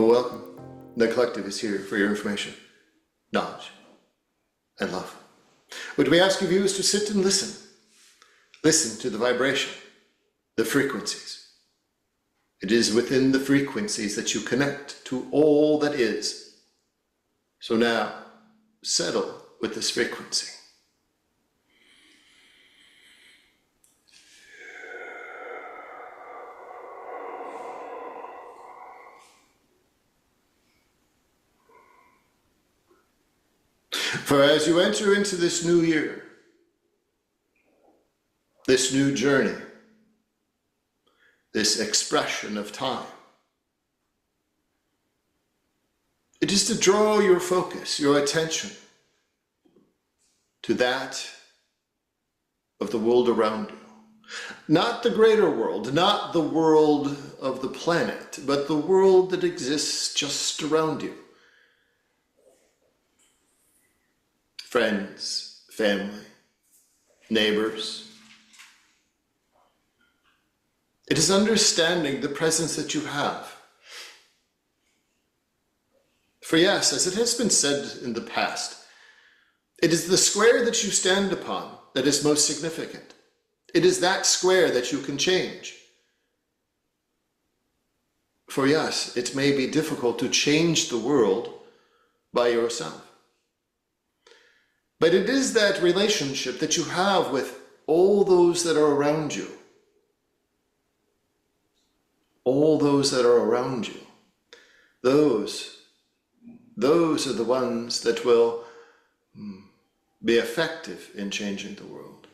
Well, welcome. The collective is here for your information, knowledge, and love. What we ask of you is to sit and listen. Listen to the vibration, the frequencies. It is within the frequencies that you connect to all that is. So now, settle with this frequency. For as you enter into this new year, this new journey, this expression of time, it is to draw your focus, your attention to that of the world around you. Not the greater world, not the world of the planet, but the world that exists just around you. Friends, family, neighbors. It is understanding the presence that you have. For yes, as it has been said in the past, it is the square that you stand upon that is most significant. It is that square that you can change. For yes, it may be difficult to change the world by yourself. But it is that relationship that you have with all those that are around you. All those that are around you. Those are the ones that will be effective in changing the world.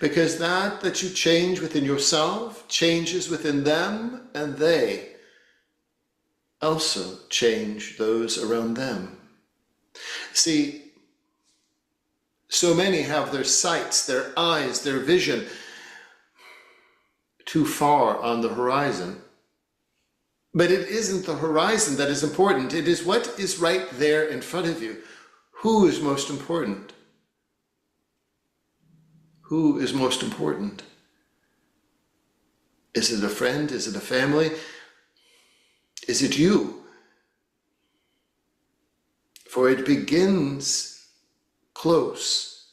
Because that you change within yourself changes within them, and they also change those around them. See, so many have their sights, their eyes, their vision too far on the horizon. But it isn't the horizon that is important. It is what is right there in front of you. Who is most important? Who is most important? Is it a friend? Is it a family? Is it you? For it begins close.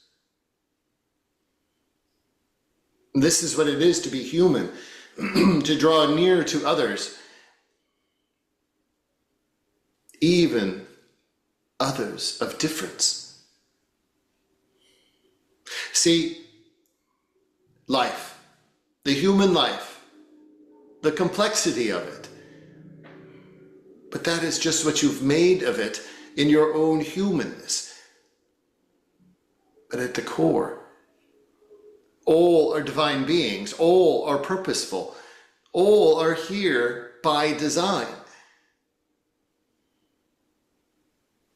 This is what it is to be human, to draw near to others, even others of difference. See, life, the human life, the complexity of it, but that is just what you've made of it in your own humanness. But at the core, all are divine beings, all are purposeful, all are here by design.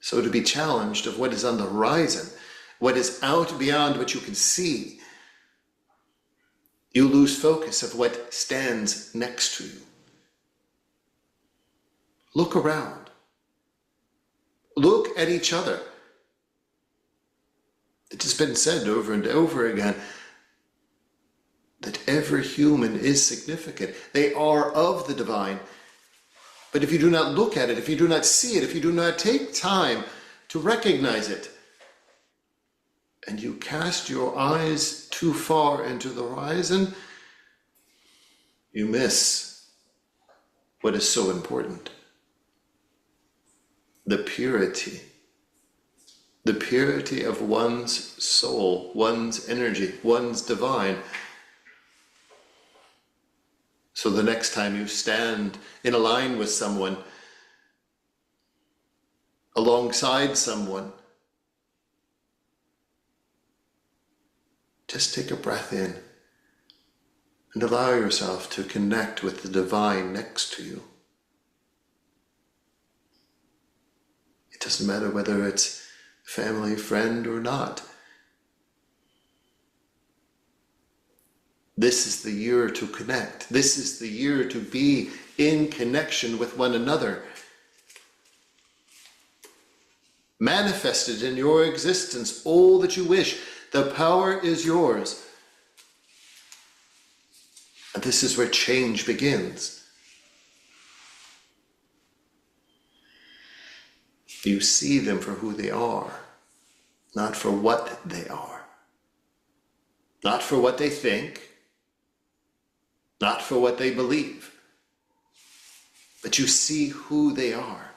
So to be challenged of what is on the horizon, what is out beyond what you can see, you lose focus of what stands next to you. Look around. Look at each other. It has been said over and over again that every human is significant. They are of the divine. But if you do not look at it, if you do not see it, if you do not take time to recognize it, and you cast your eyes too far into the horizon, you miss what is so important. The purity of one's soul, one's energy, one's divine. So the next time you stand in a line with someone, alongside someone, just take a breath in and allow yourself to connect with the divine next to you. It doesn't matter whether it's family, friend, or not. This is the year to connect. This is the year to be in connection with one another. Manifested in your existence all that you wish. The power is yours. And this is where change begins. You see them for who they are, not for what they are. Not for what they think, not for what they believe, but you see who they are.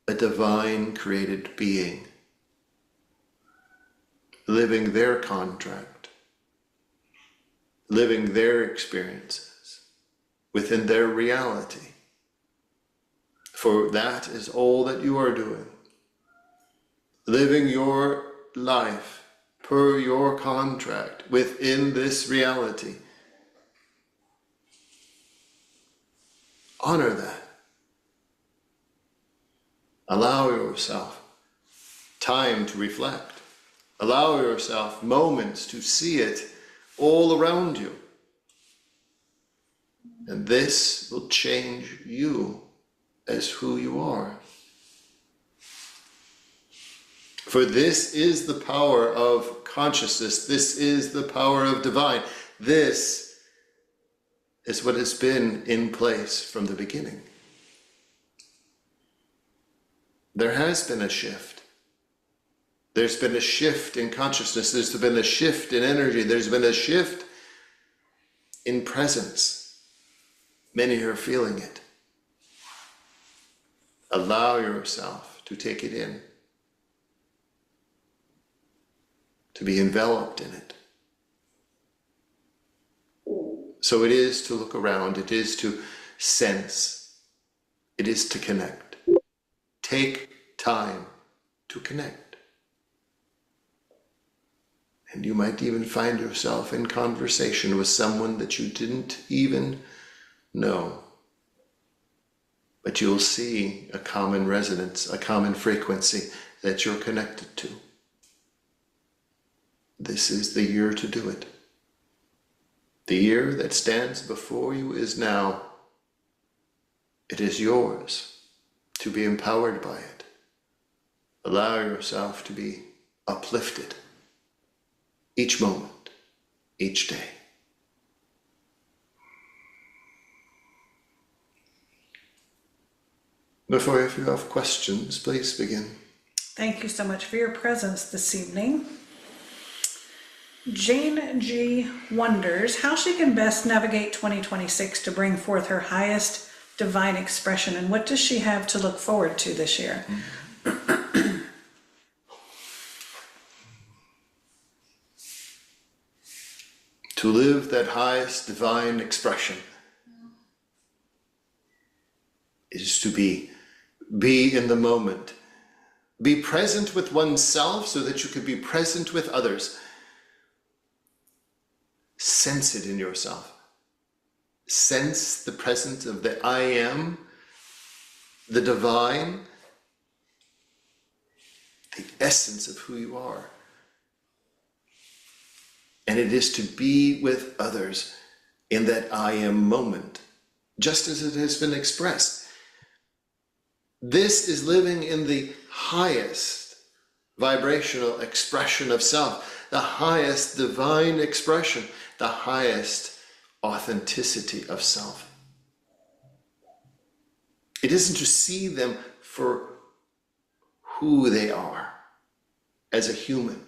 A divine created being, living their contract, living their experiences within their reality. For that is all that you are doing. Living your life per your contract within this reality. Honor that. Allow yourself time to reflect. Allow yourself moments to see it all around you. And this will change you as who you are. For this is the power of consciousness. This is the power of divine. This is what has been in place from the beginning. There has been a shift. There's been a shift in consciousness. There's been a shift in energy. There's been a shift in presence. Many are feeling it. Allow yourself to take it in, to be enveloped in it. So it is to look around, it is to sense, it is to connect. Take time to connect. And you might even find yourself in conversation with someone that you didn't even know. But you'll see a common resonance, a common frequency that you're connected to. This is the year to do it. The year that stands before you is now. It is yours to be empowered by it. Allow yourself to be uplifted each moment, each day. Before, if you have questions, please begin. Thank you so much for your presence this evening. Jane G. wonders how she can best navigate 2026 to bring forth her highest divine expression, and what does she have to look forward to this year? To live that highest divine expression is to be in the moment. Be present with oneself so that you can be present with others. Sense it in yourself. Sense the presence of the I am, the divine, the essence of who you are. And it is to be with others in that I am moment, just as it has been expressed. This is living in the highest vibrational expression of self, the highest divine expression, the highest authenticity of self. It isn't to see them for who they are as a human,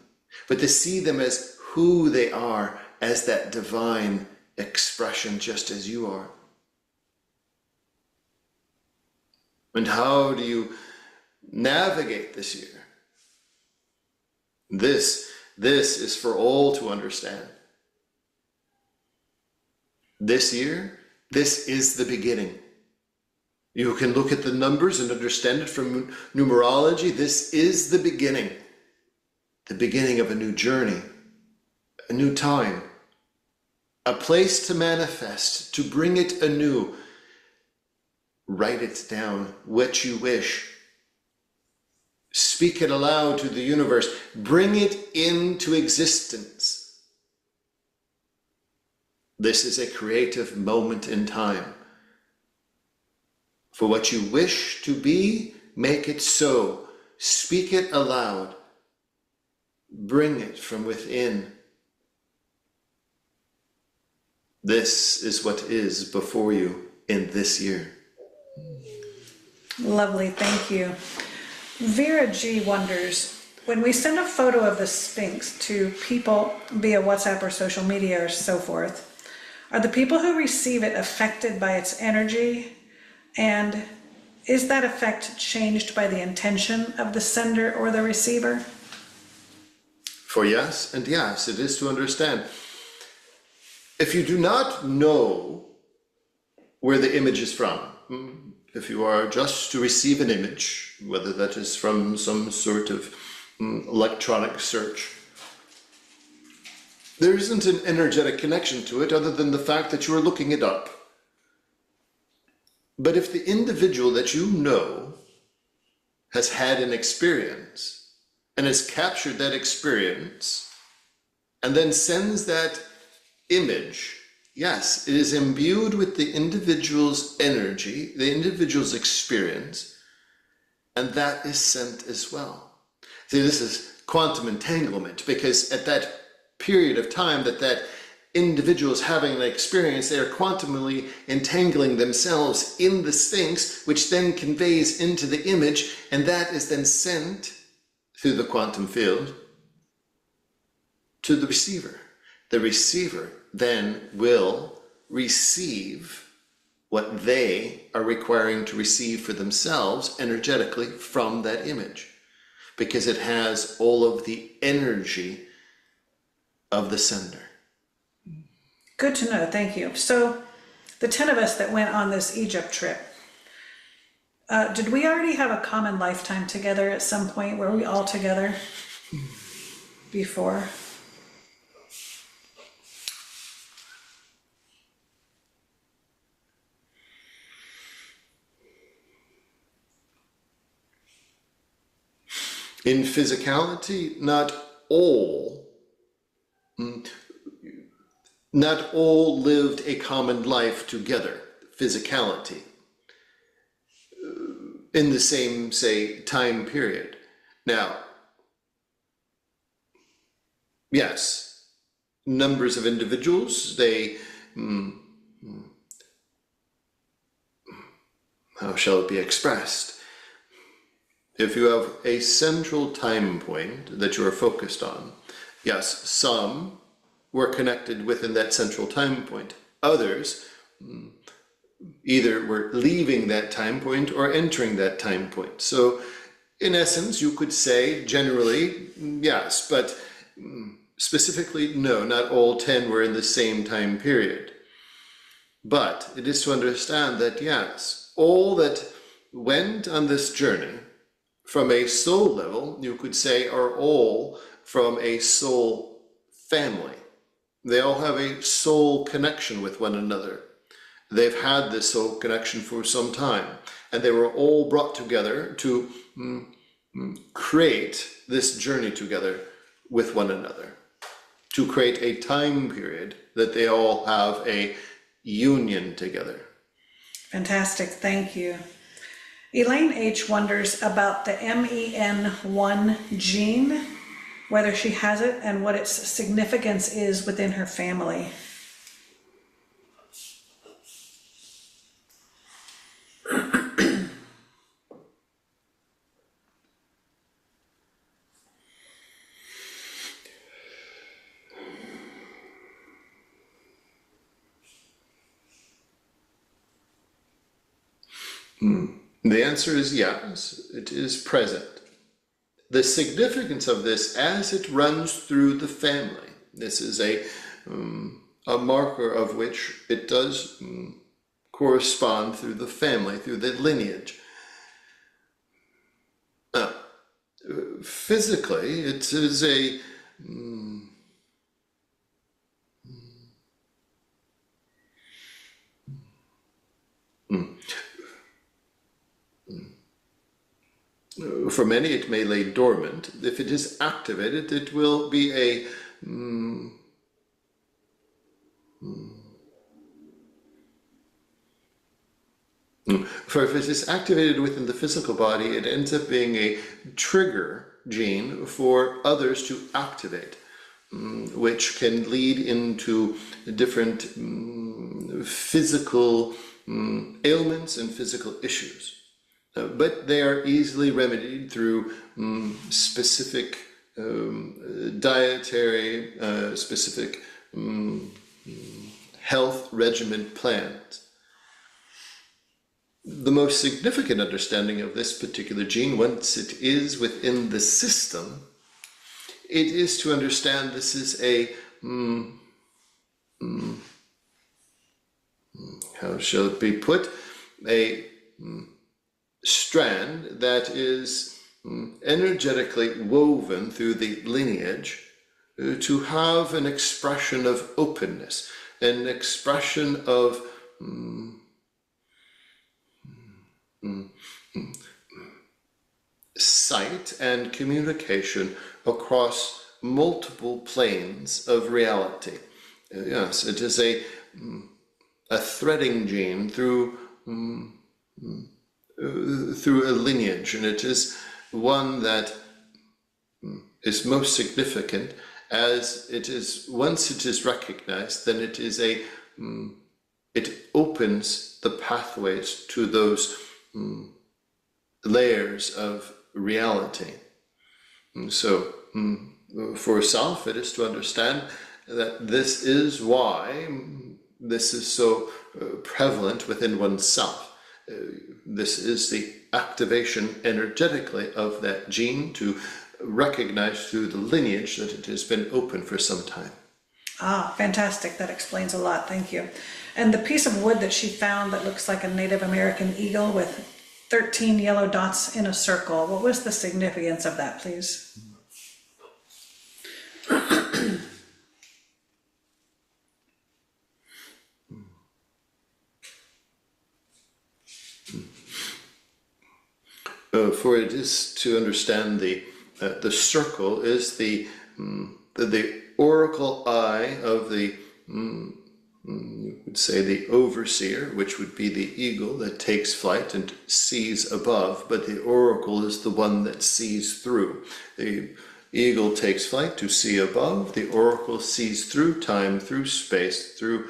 but to see them as who they are as that divine expression, just as you are. And how do you navigate this year? This is for all to understand. This year, this is the beginning. You can look at the numbers and understand it from numerology. This is the beginning of a new journey, a new time, a place to manifest, to bring it anew. Write it down, what you wish. Speak it aloud to the universe. Bring it into existence. This is a creative moment in time. For what you wish to be, make it so. Speak it aloud. Bring it from within. This is what is before you in this year. Lovely, thank you. Vera G wonders, when we send a photo of the Sphinx to people via WhatsApp or social media or so forth, are the people who receive it affected by its energy? And is that effect changed by the intention of the sender or the receiver? For yes and yes, it is to understand. If you do not know where the image is from, if you are just to receive an image, whether that is from some sort of electronic search, there isn't an energetic connection to it other than the fact that you are looking it up. But if the individual that you know has had an experience and has captured that experience and then sends that image, yes, it is imbued with the individual's energy, the individual's experience, and that is sent as well. See, this is quantum entanglement, because at that period of time that individual is having an experience, they are quantumly entangling themselves in the Sphinx, which then conveys into the image, and that is then sent through the quantum field to the receiver. The receiver then will receive what they are requiring to receive for themselves energetically from that image, because it has all of the energy of the sender. Good to know, thank you. So the 10 of us that went on this Egypt trip, did we already have a common lifetime together at some point? Were we all together before? In physicality, not all lived a common life together, physicality, in the same, say, time period. Now, yes, numbers of individuals, they, how shall it be expressed? If you have a central time point that you are focused on, yes, some were connected within that central time point. Others either were leaving that time point or entering that time point. So in essence, you could say generally, yes, but specifically, no, not all 10 were in the same time period. But it is to understand that, yes, all that went on this journey from a soul level, you could say, are all from a soul family. They all have a soul connection with one another. They've had this soul connection for some time, and they were all brought together to create this journey together with one another, to create a time period that they all have a union together. Fantastic, thank you. Elaine H. wonders about the MEN1 gene, whether she has it and what its significance is within her family. The answer is yes, it is present. The significance of this as it runs through the family, this is a marker of which it does correspond through the family, through the lineage. Physically, it is a for many, it may lay dormant. If it is activated, it will be a for if it is activated within the physical body, it ends up being a trigger gene for others to activate, which can lead into different physical ailments and physical issues. but they are easily remedied through specific dietary, specific health regimen plans. The most significant understanding of this particular gene, once it is within the system, it is to understand this is a, how shall it be put, a strand that is energetically woven through the lineage to have an expression of openness, an expression of sight and communication across multiple planes of reality. Yes, it is a threading gene through a lineage, and it is one that is most significant, as it is, once it is recognized, then it is it opens the pathways to those layers of reality. So for self, it is to understand that this is why this is so prevalent within oneself. This is the activation energetically of that gene to recognize through the lineage that it has been open for some time. Ah, fantastic. That explains a lot. Thank you. And the piece of wood that she found that looks like a Native American eagle with 13 yellow dots in a circle, what was the significance of that, please? For it is to understand the circle is the oracle eye of the you would say the overseer, which would be the eagle that takes flight and sees above, but the oracle is the one that sees through. The eagle takes flight to see above, the oracle sees through time, through space, through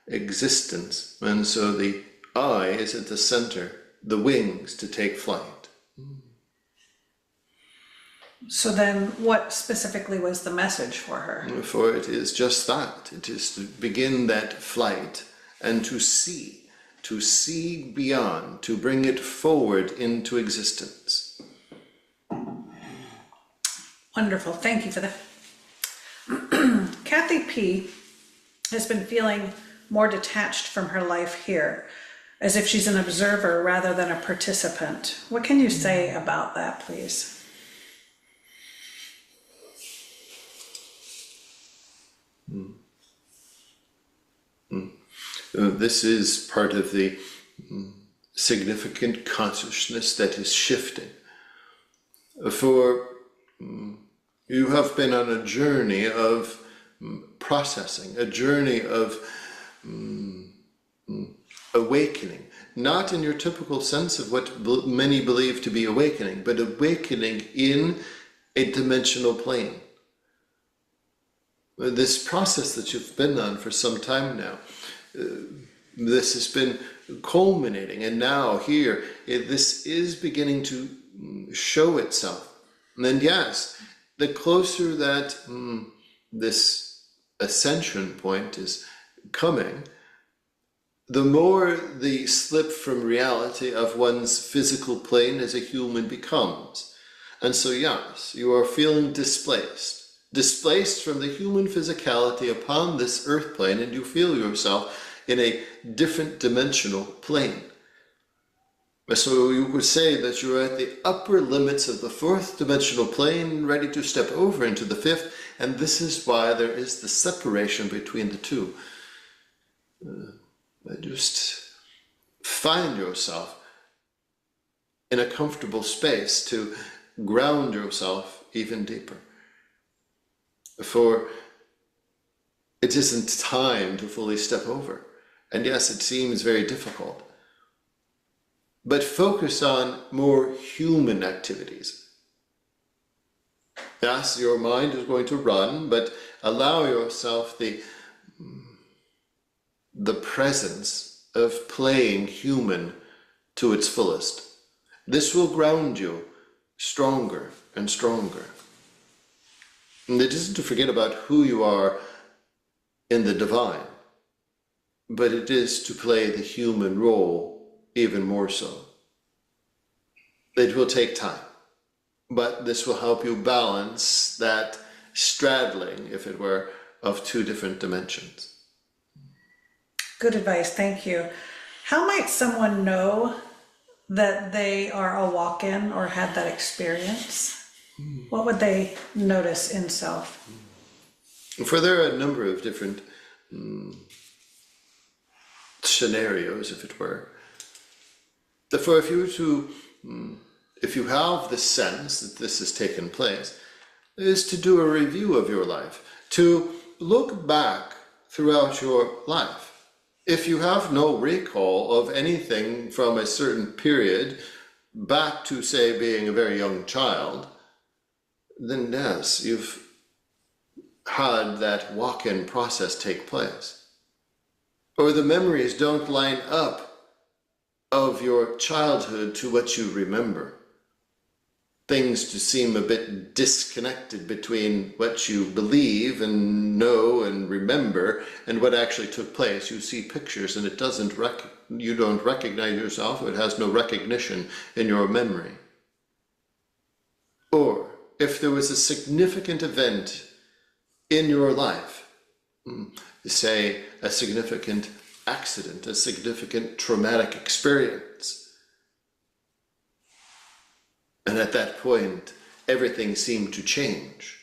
existence, and so the eye is at the center, the wings to take flight. So then what specifically was the message for her? For it is just that. It is to begin that flight and to see beyond, to bring it forward into existence. Wonderful. Thank you for that. Kathy P. has been feeling more detached from her life here, as if she's an observer rather than a participant. What can you say about that, please? This is part of the significant consciousness that is shifting. For you have been on a journey of processing, a journey of awakening, not in your typical sense of what many believe to be awakening, but awakening in a dimensional plane. This process that you've been on for some time now, this has been culminating, and now here, this is beginning to show itself. And yes, the closer that this ascension point is coming, the more the slip from reality of one's physical plane as a human becomes. And so yes, you are feeling displaced from the human physicality upon this earth plane, and you feel yourself in a different dimensional plane. So you could say that you're at the upper limits of the fourth dimensional plane, ready to step over into the fifth, and this is why there is the separation between the two. Just find yourself in a comfortable space to ground yourself even deeper. For it isn't time to fully step over. And yes, it seems very difficult. But focus on more human activities. Yes, your mind is going to run, but allow yourself the presence of playing human to its fullest. This will ground you stronger and stronger. And it isn't to forget about who you are in the divine, but it is to play the human role even more so. It will take time, but this will help you balance that straddling, if it were, of two different dimensions. Good advice, thank you. How might someone know that they are a walk-in or had that experience? What would they notice in self? For there are a number of different scenarios, if it were. For if you have the sense that this has taken place, is to do a review of your life, to look back throughout your life. If you have no recall of anything from a certain period back to, say, being a very young child, then yes, you've had that walk-in process take place. Or the memories don't line up of your childhood to what you remember. Things to seem a bit disconnected between what you believe and know and remember and what actually took place. You see pictures and you don't recognize yourself, it has no recognition in your memory. Or if there was a significant event in your life, say a significant accident, a significant traumatic experience, and at that point, everything seemed to change.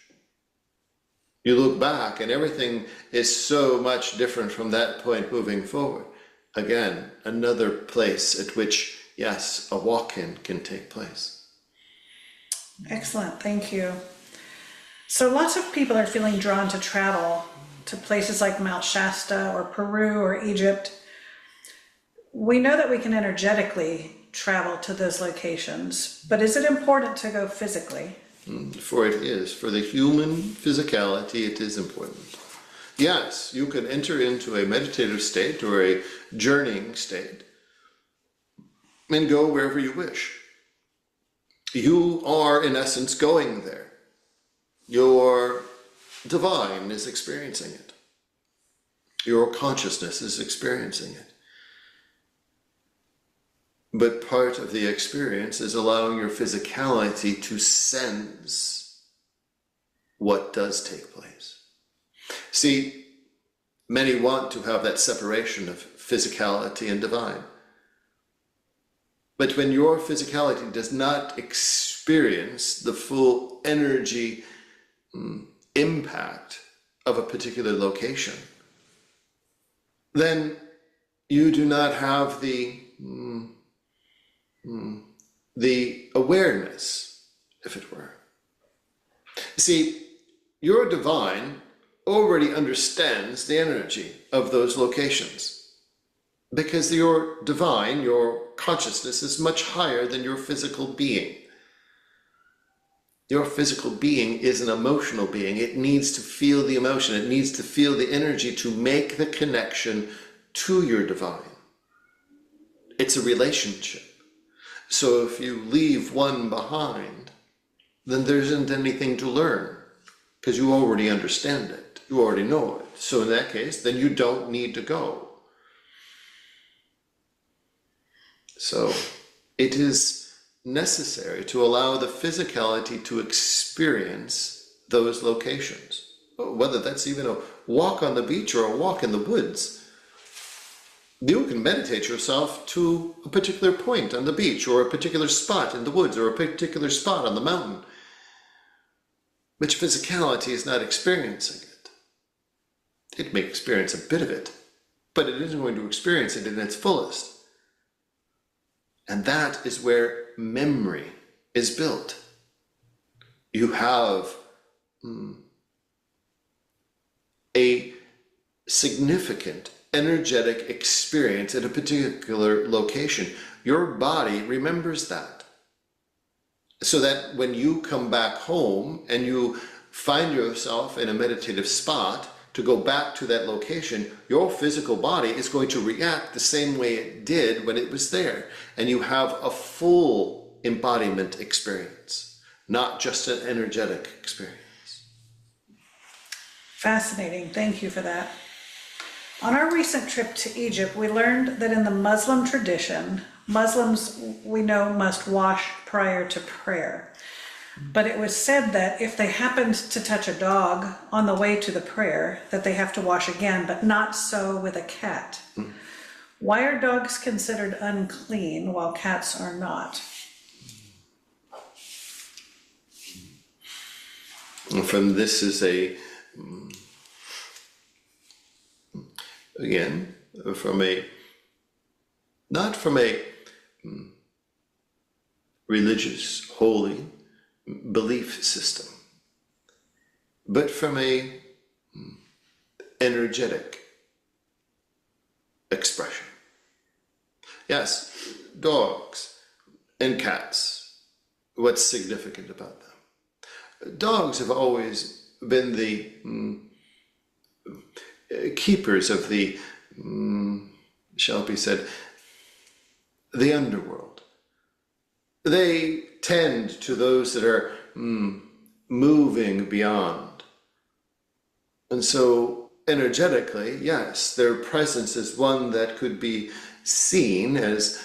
You look back and everything is so much different from that point moving forward. Again, another place at which, yes, a walk-in can take place. Excellent, thank you. So lots of people are feeling drawn to travel to places like Mount Shasta or Peru or Egypt. We know that we can energetically travel to those locations, but is it important to go physically? For it is. For the human physicality, it is important. Yes, you can enter into a meditative state or a journeying state and go wherever you wish. You are, in essence, going there. Your divine is experiencing it. Your consciousness is experiencing it. But part of the experience is allowing your physicality to sense what does take place. See, many want to have that separation of physicality and divine. But when your physicality does not experience the full energy impact of a particular location, then you do not have the awareness, if it were. See, your divine already understands the energy of those locations because your divine, your consciousness, is much higher than your physical being. Your physical being is an emotional being. It needs to feel the emotion. It needs to feel the energy to make the connection to your divine. It's a relationship. So if you leave one behind, then there isn't anything to learn because you already understand it. You already know it. So in that case, then you don't need to go. So it is necessary to allow the physicality to experience those locations. Whether that's even a walk on the beach or a walk in the woods. You can meditate yourself to a particular point on the beach or a particular spot in the woods or a particular spot on the mountain. But your physicality is not experiencing it. It may experience a bit of it, but it isn't going to experience it in its fullest. And that is where memory is built. You have a significant energetic experience at a particular location. Your body remembers that. So that when you come back home and you find yourself in a meditative spot to go back to that location, your physical body is going to react the same way it did when it was there. And you have a full embodiment experience, not just an energetic experience. Fascinating, thank you for that. On our recent trip to Egypt, we learned that in the Muslim tradition, Muslims, we know, must wash prior to prayer. But it was said that if they happened to touch a dog on the way to the prayer, that they have to wash again, but not so with a cat. Why are dogs considered unclean while cats are not? From this is again, not from a religious, holy belief system, but from a energetic expression. Yes, dogs and cats, what's significant about them? Dogs have always been the keepers of the, shall be said, the underworld. They tend to those that are moving beyond. And so energetically, yes, their presence is one that could be seen as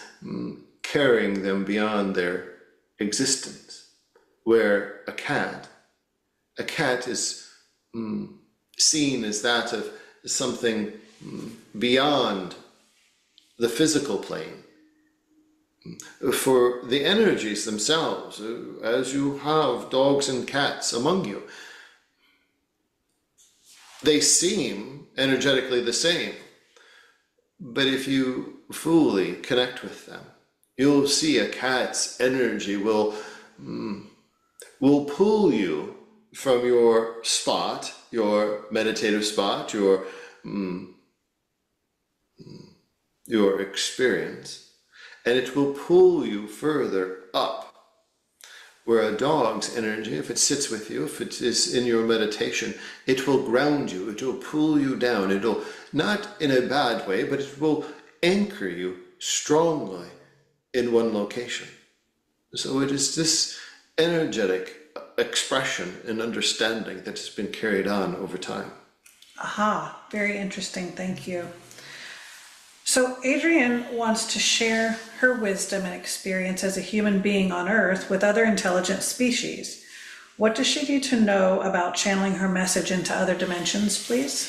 carrying them beyond their existence. Where a cat is seen as that of something beyond the physical plane. For the energies themselves, as you have dogs and cats among you, they seem energetically the same, but if you fully connect with them, you'll see a cat's energy will pull you from your spot, your meditative spot, your experience, and it will pull you further up. Where a dog's energy, if it sits with you, if it is in your meditation, it will ground you, it will pull you down. It'll, not in a bad way, but it will anchor you strongly in one location. So it is this energetic expression and understanding that has been carried on over time. Aha, very interesting, thank you. So Adrienne wants to share her wisdom and experience as a human being on Earth with other intelligent species. What does she need to know about channeling her message into other dimensions, please?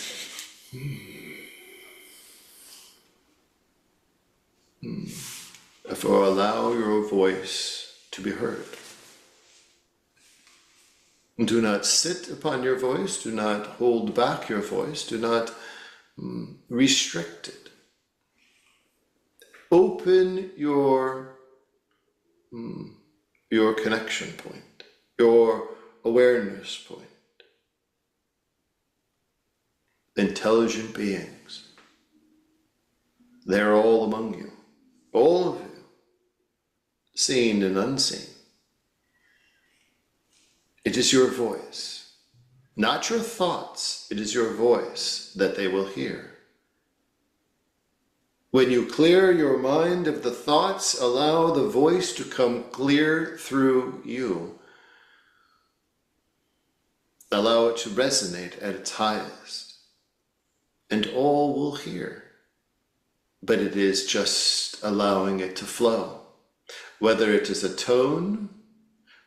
For allow your voice to be heard. Do not sit upon your voice, do not hold back your voice, do not restrict it. Open your connection point, your awareness point. Intelligent beings, they're all among you, all of you, seen and unseen. It is your voice, not your thoughts, it is your voice that they will hear. When you clear your mind of the thoughts, allow the voice to come clear through you. Allow it to resonate at its highest, and all will hear. But it is just allowing it to flow. Whether it is a tone,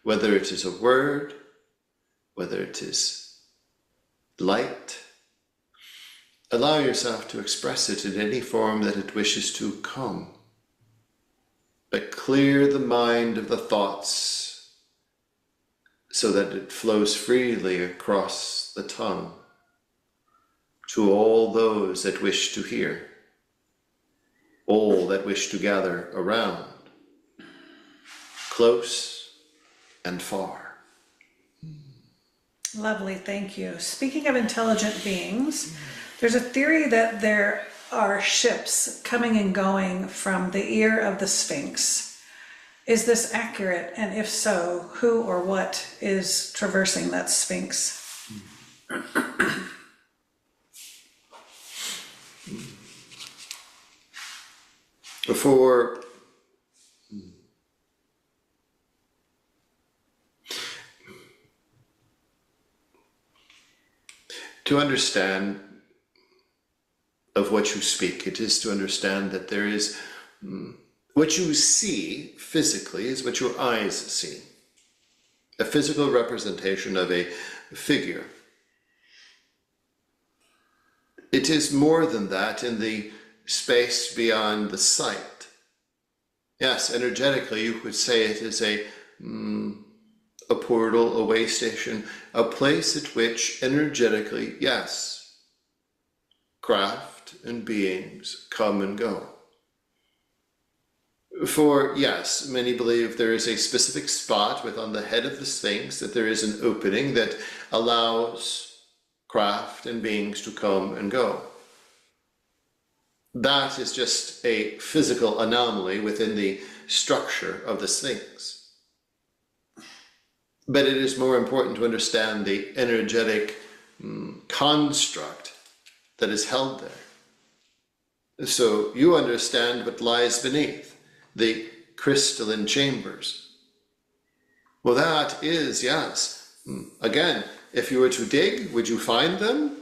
whether it is a word, whether it is light, allow yourself to express it in any form that it wishes to come. But clear the mind of the thoughts so that it flows freely across the tongue to all those that wish to hear, all that wish to gather around, close and far. Lovely, thank you. Speaking of intelligent beings, there's a theory that there are ships coming and going from the ear of the Sphinx. Is this accurate? And if so, who or what is traversing that Sphinx? For To understand of what you speak, it is to understand that there is what you see physically is what your eyes see. A physical representation of a figure. It is more than that in the space beyond the sight. Yes, energetically you could say it is a portal, a way station, a place at which energetically, yes, craft and beings come and go. For, yes, many believe there is a specific spot within the head of the Sphinx, that there is an opening that allows craft and beings to come and go. That is just a physical anomaly within the structure of the Sphinx. But it is more important to understand the energetic construct that is held there. So you understand what lies beneath, the crystalline chambers. Well, that is, yes. Again, if you were to dig, would you find them?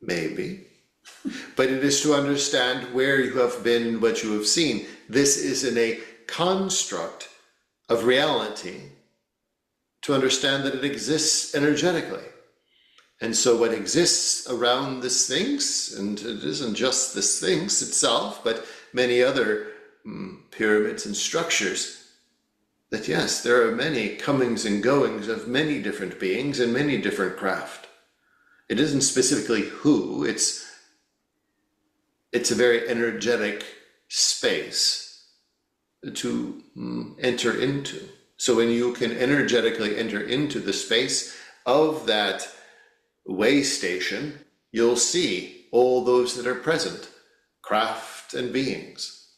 Maybe. But it is to understand where you have been and what you have seen. This is in a construct of reality to understand that it exists energetically. And so what exists around the Sphinx, and it isn't just the Sphinx itself, but many other pyramids and structures, that yes, there are many comings and goings of many different beings and many different craft. It isn't specifically who, it's a very energetic space to enter into. So when you can energetically enter into the space of that way station, you'll see all those that are present, craft and beings.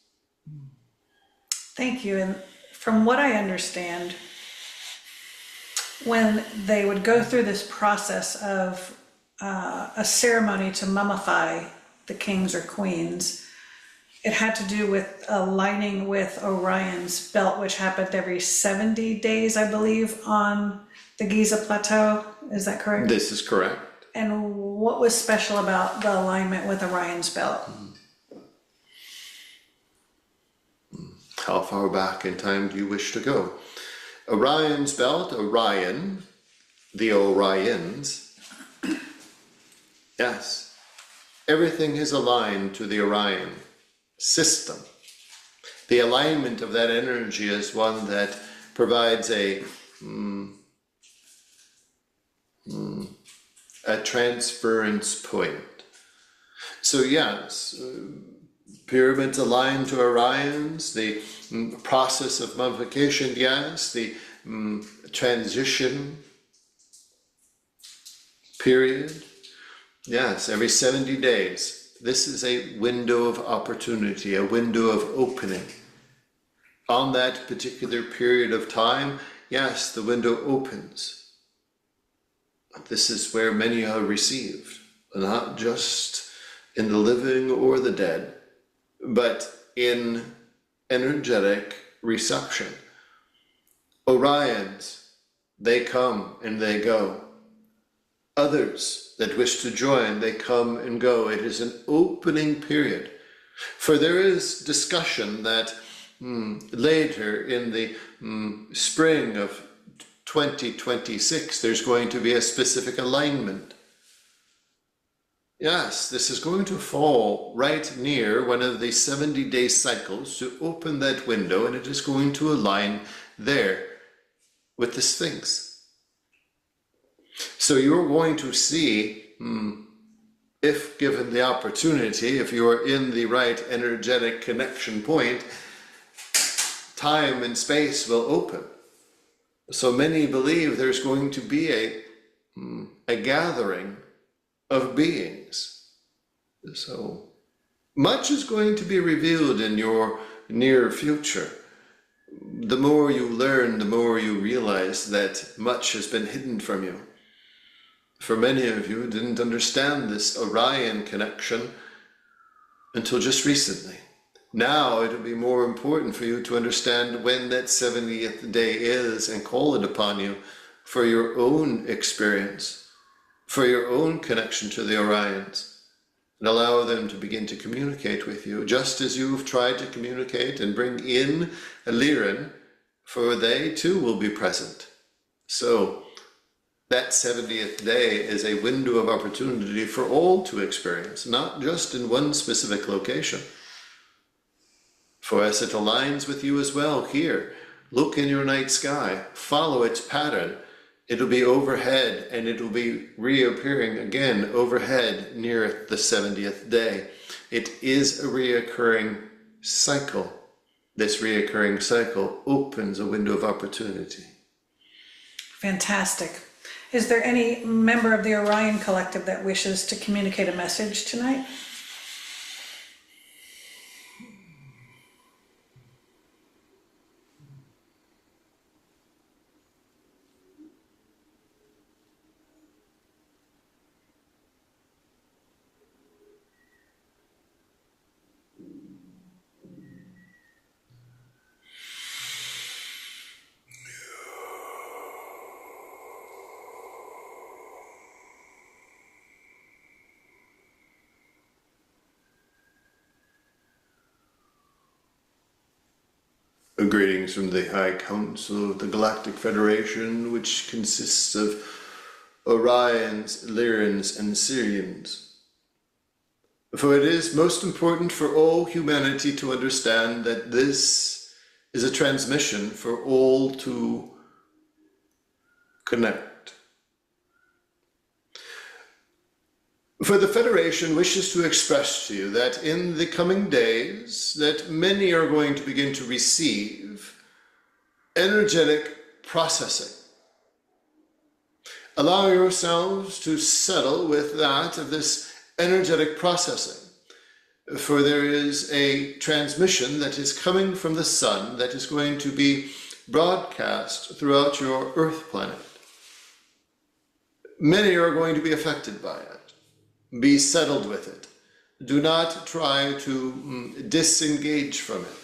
Thank you. And from what I understand, when they would go through this process of a ceremony to mummify the kings or queens, it had to do with aligning with Orion's belt, which happened every 70 days, I believe, on the Giza Plateau. Is that correct? This is correct. And what was special about the alignment with Orion's belt? How far back in time do you wish to go? Orion's belt, Orion, the Orions. Yes, everything is aligned to the Orion system. The alignment of that energy is one that provides a transference point. So yes, pyramids aligned to Orions, the process of mummification, yes, the transition period, yes, every 70 days. This is a window of opportunity, a window of opening. On that particular period of time, yes, the window opens. This is where many are received, not just in the living or the dead, but in energetic reception. Orions, they come and they go. Others that wish to join, they come and go. It is an opening period. For there is discussion that later in the spring of 2026, there's going to be a specific alignment. Yes, this is going to fall right near one of the 70-day cycles to open that window, and it is going to align there with the Sphinx. So you're going to see, if given the opportunity, if you're in the right energetic connection point, time and space will open. So many believe there's going to be a gathering of beings. So much is going to be revealed in your near future. The more you learn, the more you realize that much has been hidden from you. For many of you didn't understand this Orion connection until just recently. Now it'll be more important for you to understand when that 70th day is and call it upon you for your own experience, for your own connection to the Orions, and allow them to begin to communicate with you, just as you've tried to communicate and bring in a Lyran, for they too will be present. So that 70th day is a window of opportunity for all to experience, not just in one specific location. For as it aligns with you as well here, look in your night sky, follow its pattern. It'll be overhead and it'll be reappearing again overhead near the 70th day. It is a reoccurring cycle. This reoccurring cycle opens a window of opportunity. Fantastic. Is there any member of the Orion Collective that wishes to communicate a message tonight? Greetings from the High Council of the Galactic Federation, which consists of Orions, Lyrans, and Sirians. For it is most important for all humanity to understand that this is a transmission for all to connect. For the Federation wishes to express to you that in the coming days, that many are going to begin to receive energetic processing. Allow yourselves to settle with that of this energetic processing, for there is a transmission that is coming from the sun that is going to be broadcast throughout your Earth planet. Many are going to be affected by it. Be settled with it. Do not try to disengage from it.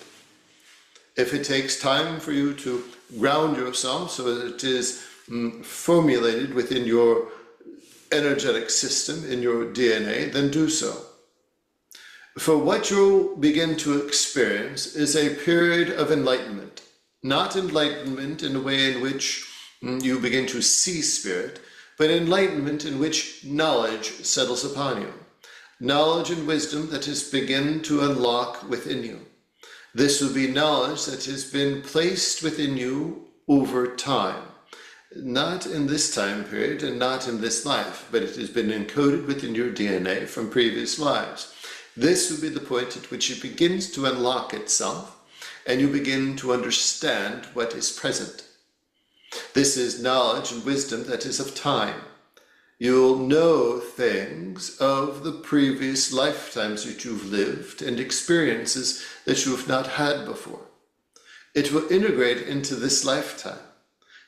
If it takes time for you to ground yourself so that it is formulated within your energetic system, in your DNA, then do so. For what you'll begin to experience is a period of enlightenment. Not enlightenment in a way in which you begin to see spirit, but enlightenment in which knowledge settles upon you. Knowledge and wisdom that has begun to unlock within you. This will be knowledge that has been placed within you over time. Not in this time period and not in this life, but it has been encoded within your DNA from previous lives. This will be the point at which it begins to unlock itself, and you begin to understand what is present. This is knowledge and wisdom that is of time. You'll know things of the previous lifetimes that you've lived and experiences that you've not had before. It will integrate into this lifetime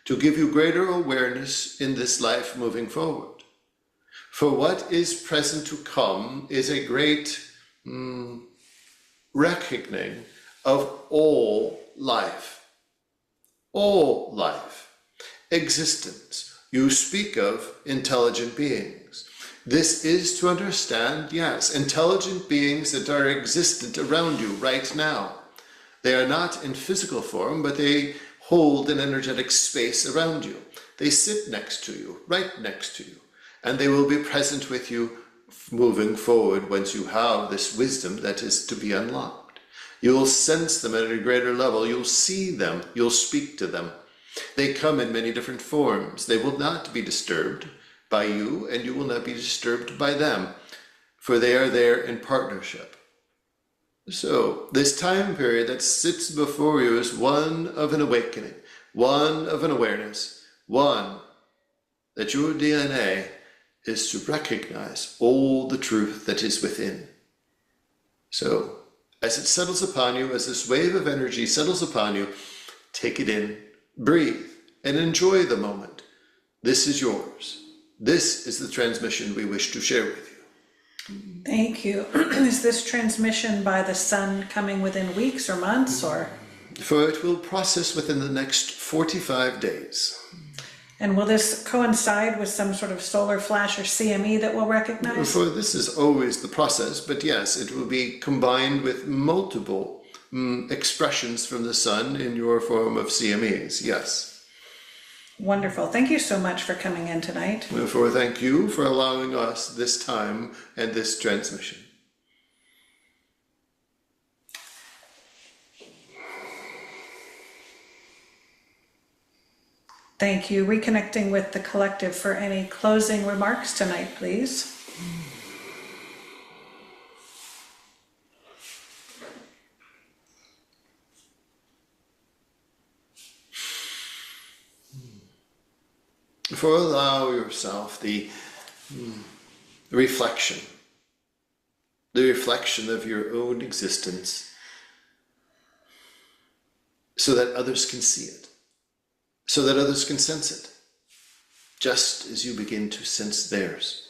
to give you greater awareness in this life moving forward. For what is present to come is a great reckoning of all life. All life. Existence. You speak of intelligent beings. This is to understand, yes, intelligent beings that are existent around you right now. They are not in physical form, but they hold an energetic space around you. They sit next to you, right next to you, and they will be present with you moving forward once you have this wisdom that is to be unlocked. You'll sense them at a greater level. You'll see them. You'll speak to them. They come in many different forms. They will not be disturbed by you, and you will not be disturbed by them, for they are there in partnership. So, this time period that sits before you is one of an awakening, one of an awareness, one that your DNA is to recognize all the truth that is within. So, as it settles upon you, as this wave of energy settles upon you, take it in, breathe, and enjoy the moment. This is yours. This is the transmission we wish to share with you. Thank you. Is this transmission by the sun coming within weeks or months, or? For it will process within the next 45 days. And will this coincide with some sort of solar flash or CME that we'll recognize? So this is always the process, but yes, it will be combined with multiple expressions from the sun in your form of CMEs, yes. Wonderful. Thank you so much for coming in tonight. Therefore, thank you for allowing us this time and this transmission. Thank you. Reconnecting with the collective for any closing remarks tonight, please. For allow yourself the reflection of your own existence so that others can see it, so that others can sense it, just as you begin to sense theirs.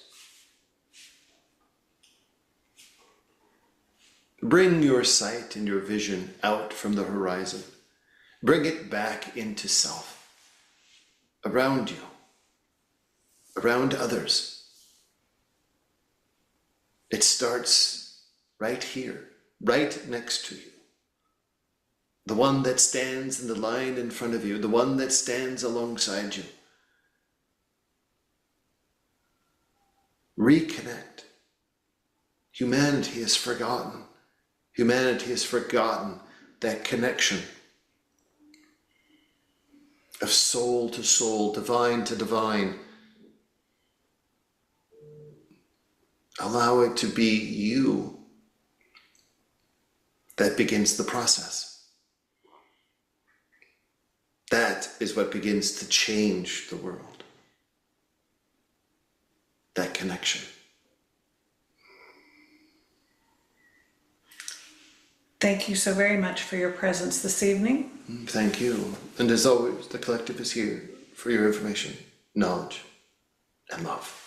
Bring your sight and your vision out from the horizon. Bring it back into self, around you, around others. It starts right here, right next to you. The one that stands in the line in front of you, the one that stands alongside you. Reconnect. Humanity has forgotten. Humanity has forgotten that connection of soul to soul, divine to divine. Allow it to be you that begins the process. That is what begins to change the world. That connection. Thank you so very much for your presence this evening. Thank you. And as always, the collective is here for your information, knowledge, and love.